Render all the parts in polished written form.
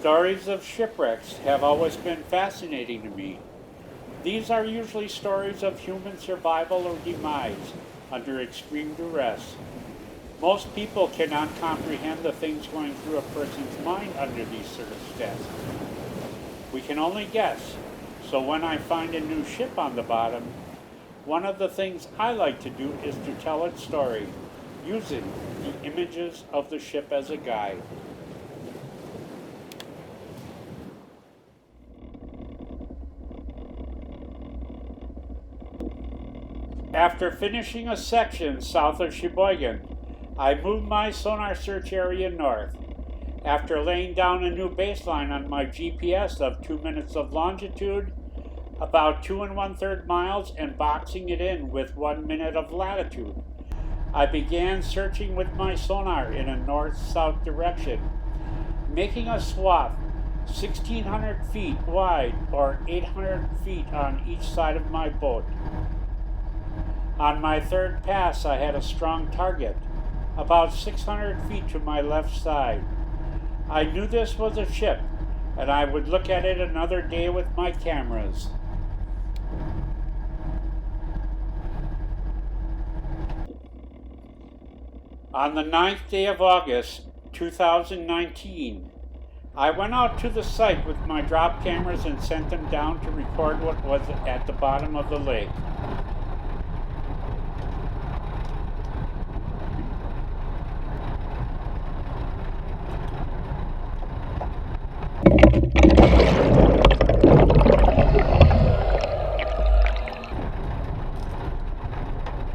Stories of shipwrecks have always been fascinating to me. These are usually stories of human survival or demise under extreme duress. Most people cannot comprehend the things going through a person's mind under these circumstances. We can only guess. So when I find a new ship on the bottom, one of the things I like to do is to tell its story, using the images of the ship as a guide. After finishing a section south of Sheboygan, I moved my sonar search area north. After laying down a new baseline on my GPS of 2 minutes of longitude, about 2 1/3 miles, and boxing it in with 1 minute of latitude, I began searching with my sonar in a north-south direction, making a swath 1,600 feet wide or 800 feet on each side of my boat. On my third pass, I had a strong target, about 600 feet to my left side. I knew this was a ship, and I would look at it another day with my cameras. On the 9th day of August, 2019, I went out to the site with my drop cameras and sent them down to record what was at the bottom of the lake.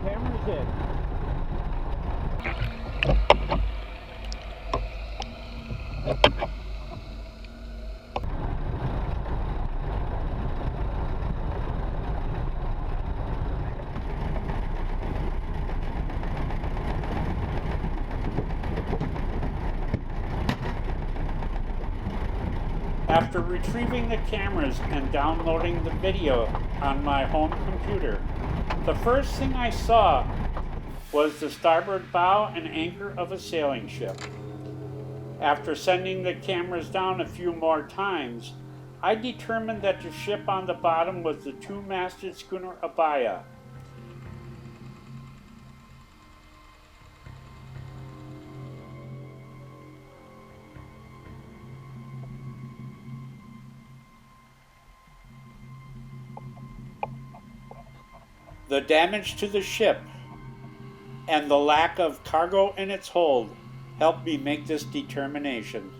Cameras in. After retrieving the cameras and downloading the video on my home computer, the first thing I saw was the starboard bow and anchor of a sailing ship. After sending the cameras down a few more times, I determined that the ship on the bottom was the two-masted schooner Abiah. The damage to the ship and the lack of cargo in its hold helped me make this determination.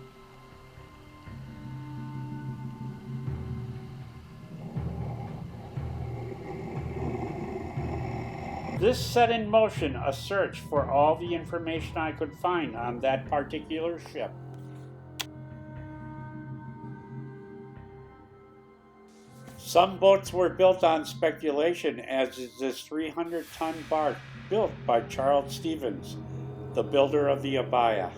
This set in motion a search for all the information I could find on that particular ship. Some boats were built on speculation, as is this 300-ton bark built by Charles Stevens, the builder of the Abiah.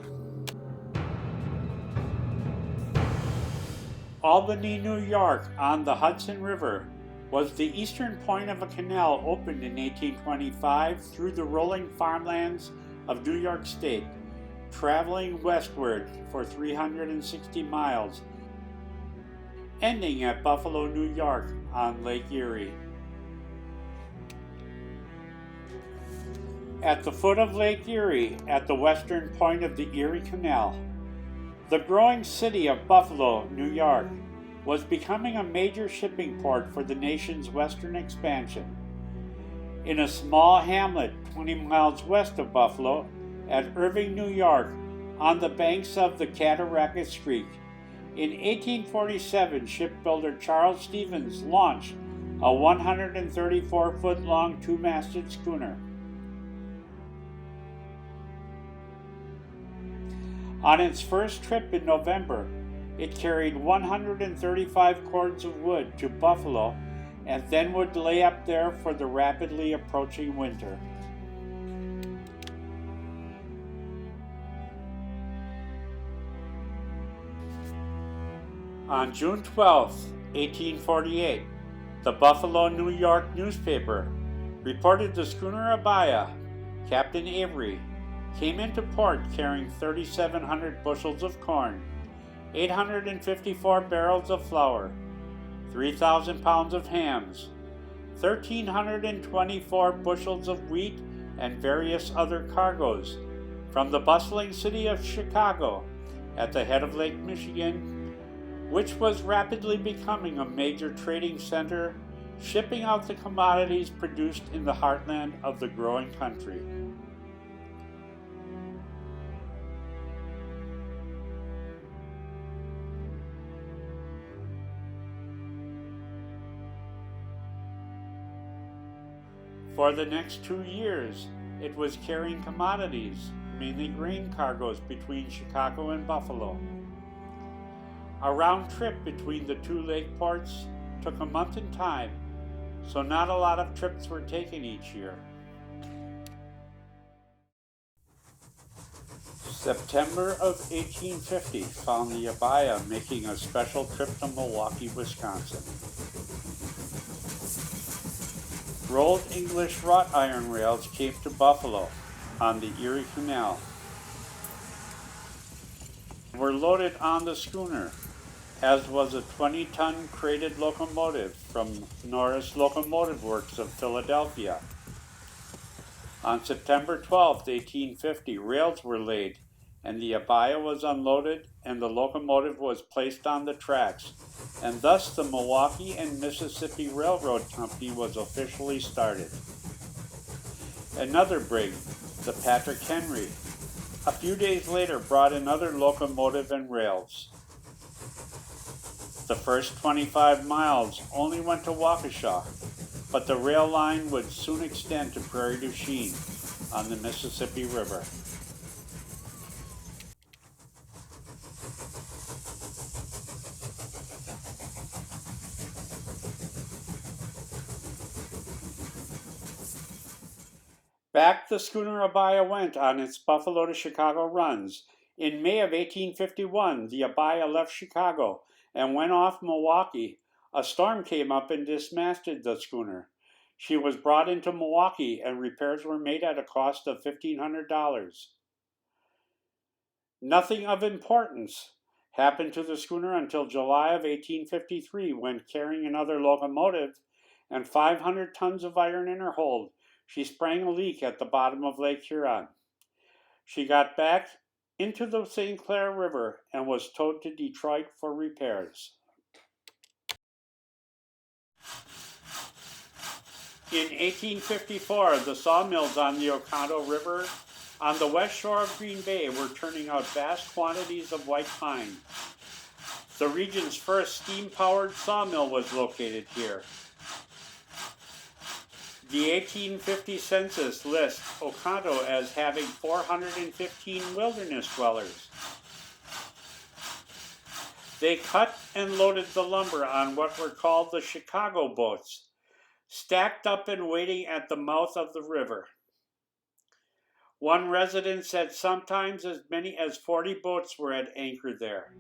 Albany, New York, on the Hudson River, was the eastern point of a canal opened in 1825 through the rolling farmlands of New York State, traveling westward for 360 miles, ending at Buffalo, New York on Lake Erie. At the foot of Lake Erie, at the western point of the Erie Canal, the growing city of Buffalo, New York, was becoming a major shipping port for the nation's western expansion. In a small hamlet 20 miles west of Buffalo, at Irving, New York, on the banks of the Cataract Creek, in 1847, shipbuilder Charles Stevens launched a 134-foot-long two-masted schooner. On its first trip in November, it carried 135 cords of wood to Buffalo and then would lay up there for the rapidly approaching winter. On June 12, 1848, the Buffalo, New York newspaper reported the schooner Abiah, Captain Avery, came into port carrying 3,700 bushels of corn, 854 barrels of flour, 3,000 pounds of hams, 1,324 bushels of wheat, and various other cargoes from the bustling city of Chicago at the head of Lake Michigan, which was rapidly becoming a major trading center, shipping out the commodities produced in the heartland of the growing country. For the next 2 years, it was carrying commodities, mainly grain cargoes, between Chicago and Buffalo. A round trip between the two lake ports took a month in time, so not a lot of trips were taken each year. September of 1850 found the Abiah making a special trip to Milwaukee, Wisconsin. Rolled English wrought iron rails came to Buffalo on the Erie Canal. Were loaded on the schooner, as was a 20-ton crated locomotive from Norris Locomotive Works of Philadelphia. On September 12, 1850, rails were laid, and the Abiah was unloaded and the locomotive was placed on the tracks, and thus the Milwaukee and Mississippi Railroad Company was officially started. Another brig, the Patrick Henry, a few days later brought another locomotive and rails. The first 25 miles only went to Waukesha, but the rail line would soon extend to Prairie du Chien on the Mississippi River. Back the schooner Abiah went on its Buffalo to Chicago runs. In May of 1851, the Abiah left Chicago and went off Milwaukee. A storm came up and dismasted the schooner. She was brought into Milwaukee and repairs were made at a cost of $1,500. Nothing of importance happened to the schooner until July of 1853, when, carrying another locomotive and 500 tons of iron in her hold, she sprang a leak at the bottom of Lake Huron. She got back into the St. Clair River and was towed to Detroit for repairs. In 1854, the sawmills on the Oconto River on the west shore of Green Bay were turning out vast quantities of white pine. The region's first steam-powered sawmill was located here. The 1850 census lists Oconto as having 415 wilderness dwellers. They cut and loaded the lumber on what were called the Chicago boats, stacked up and waiting at the mouth of the river. One resident said sometimes as many as 40 boats were at anchor there.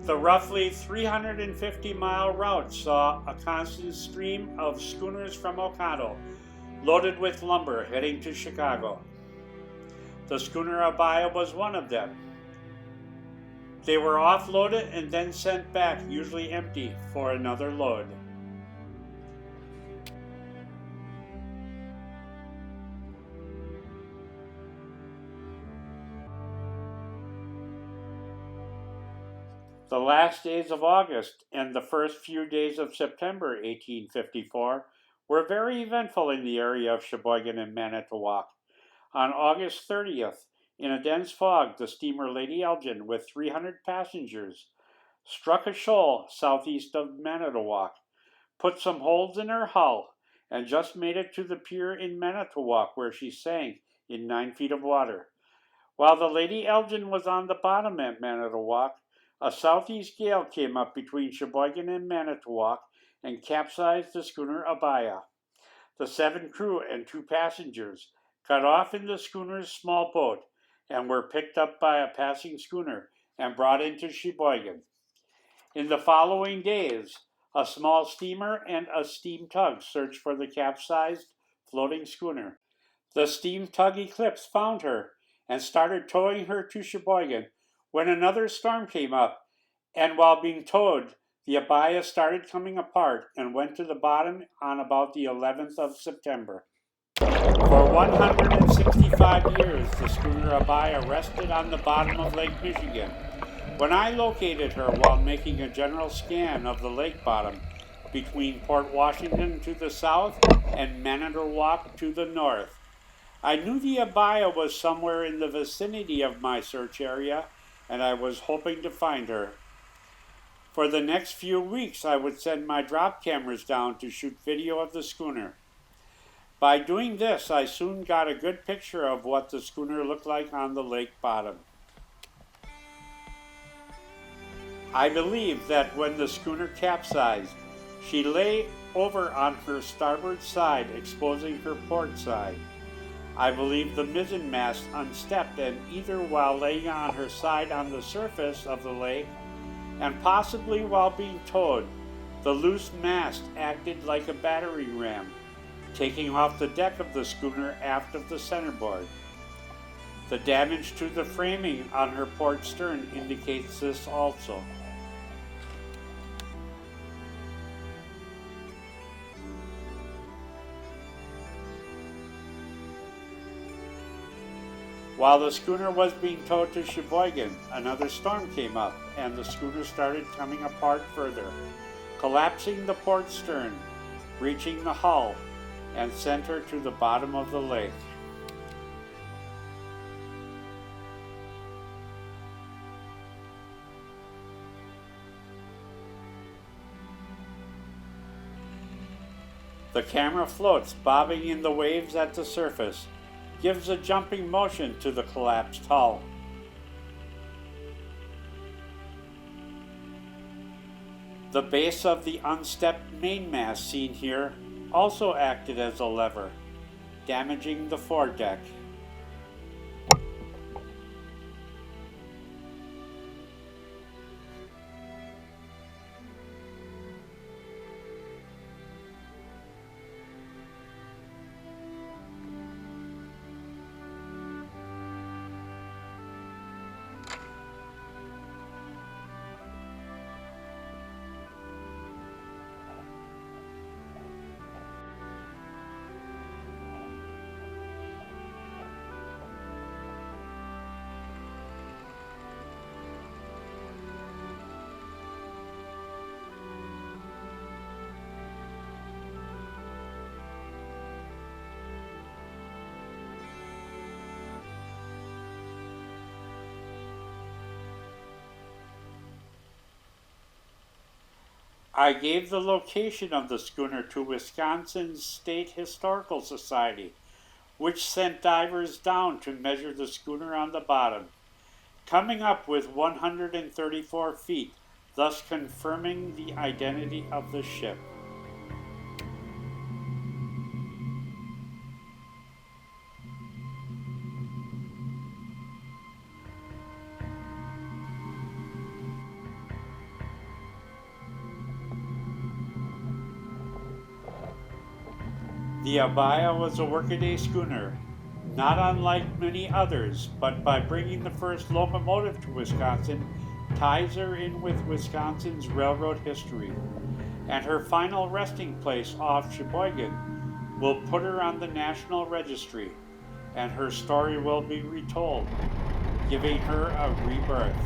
The roughly 350-mile route saw a constant stream of schooners from Oconto, loaded with lumber, heading to Chicago. The schooner Abiah was one of them. They were offloaded and then sent back, usually empty, for another load. The last days of August and the first few days of September 1854 were very eventful in the area of Sheboygan and Manitowoc. On August 30th, in a dense fog, the steamer Lady Elgin, with 300 passengers, struck a shoal southeast of Manitowoc, put some holes in her hull, and just made it to the pier in Manitowoc, where she sank in 9 feet of water. While the Lady Elgin was on the bottom at Manitowoc, a southeast gale came up between Sheboygan and Manitowoc and capsized the schooner Abiah. The 7 crew and 2 passengers got off in the schooner's small boat and were picked up by a passing schooner and brought into Sheboygan. In the following days, a small steamer and a steam tug searched for the capsized floating schooner. The steam tug Eclipse found her and started towing her to Sheboygan when another storm came up, and while being towed, the Abiah started coming apart and went to the bottom on about the 11th of September. For 165 years, the schooner Abiah rested on the bottom of Lake Michigan. When I located her while making a general scan of the lake bottom between Port Washington to the south and Manitowoc to the north, I knew the Abiah was somewhere in the vicinity of my search area, and I was hoping to find her. For the next few weeks, I would send my drop cameras down to shoot video of the schooner. By doing this, I soon got a good picture of what the schooner looked like on the lake bottom. I believe that when the schooner capsized, she lay over on her starboard side, exposing her port side. I believe the mizzenmast unstepped, and either while laying on her side on the surface of the lake, and possibly while being towed, the loose mast acted like a battering ram, taking off the deck of the schooner aft of the centerboard. The damage to the framing on her port stern indicates this also. While the schooner was being towed to Sheboygan, another storm came up, and the schooner started coming apart further, collapsing the port stern, breaching the hull, and sent her to the bottom of the lake. The camera floats, bobbing in the waves at the surface, gives a jumping motion to the collapsed hull. The base of the unstepped mainmast seen here also acted as a lever, damaging the foredeck. I gave the location of the schooner to Wisconsin's State Historical Society, which sent divers down to measure the schooner on the bottom, coming up with 134 feet, thus confirming the identity of the ship. The Abiah was a workaday schooner, not unlike many others, but by bringing the first locomotive to Wisconsin ties her in with Wisconsin's railroad history, and her final resting place off Sheboygan will put her on the National Registry, and her story will be retold, giving her a rebirth.